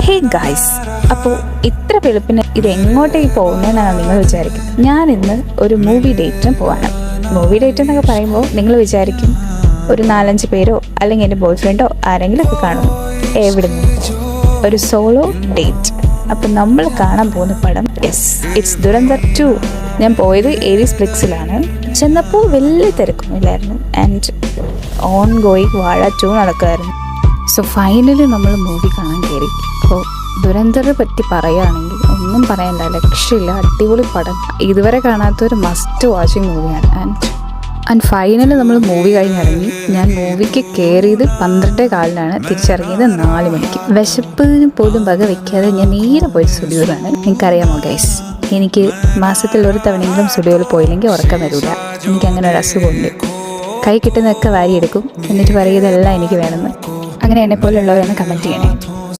Hey guys, അപ്പോൾ ഇത്ര വെളുപ്പിന് ഇത് എങ്ങോട്ടേക്ക് പോകുന്നതെന്നാണ് നിങ്ങൾ വിചാരിക്കുന്നത്. ഞാൻ ഇന്ന് ഒരു മൂവി ഡേറ്റിന് പോവാണ്. മൂവി ഡേറ്റ് എന്നൊക്കെ പറയുമ്പോൾ നിങ്ങൾ വിചാരിക്കും ഒരു 4-5 പേരോ അല്ലെങ്കിൽ എൻ്റെ ബോയ് ഫ്രണ്ടോ ആരെങ്കിലും ഒക്കെ കാണുന്നു. എവിടുന്ന് ഒരു സോളോ ഡേറ്റ്. അപ്പം നമ്മൾ കാണാൻ പോകുന്ന പടം ഇറ്റ്സ് ദുരന്തർ 2. ഞാൻ പോയത് ഏരീസ് ഫ്ലിക്സിലാണ്. ചെന്നപ്പോൾ വലിയ തിരക്കൊന്നുമില്ലായിരുന്നു. ആൻഡ് ഓൺ ഗോയിങ് വാഴ 2 നടക്കുമായിരുന്നു. സോ ഫൈനലി നമ്മൾ മൂവി കാണാൻ കയറി. അപ്പോൾ ദുരന്തറെ പറ്റി പറയുകയാണെങ്കിൽ ഒന്നും പറയണ്ട, ലക്ഷ്യമില്ല, അടിപൊളി പടം. ഇതുവരെ കാണാത്തൊരു മസ്റ്റ് വാച്ചിങ് മൂവിയാണ്. ആൻഡ് ഫൈനലി നമ്മൾ മൂവി കഴിഞ്ഞിറങ്ങി. ഞാൻ മൂവിക്ക് കയറിയത് 12:15-നാണ്, തിരിച്ചിറങ്ങിയത് 4 മണിക്ക്. വിശപ്പിന് പോലും വക വയ്ക്കാതെ ഞാൻ നേരെ പോയി സ്റ്റുഡിയോയിലാണ്. നിങ്ങൾക്കറിയാമോ ഗൈസ്, എനിക്ക് മാസത്തിൽ ഒരു തവണയെങ്കിലും സ്റ്റുഡിയോയിൽ പോയില്ലെങ്കിൽ ഉറക്കം വരില്ല. എനിക്കങ്ങനെ ഒരു അസുഖമുണ്ട്. കൈ കിട്ടുന്നതൊക്കെ വാരിയെടുക്കും, എന്നിട്ട് പറയുന്നതെല്ലാം എനിക്ക് വേണമെന്ന്. അങ്ങനെ എന്നെപ്പോലുള്ളവരാണ് കമൻറ്റ് ചെയ്യണേ.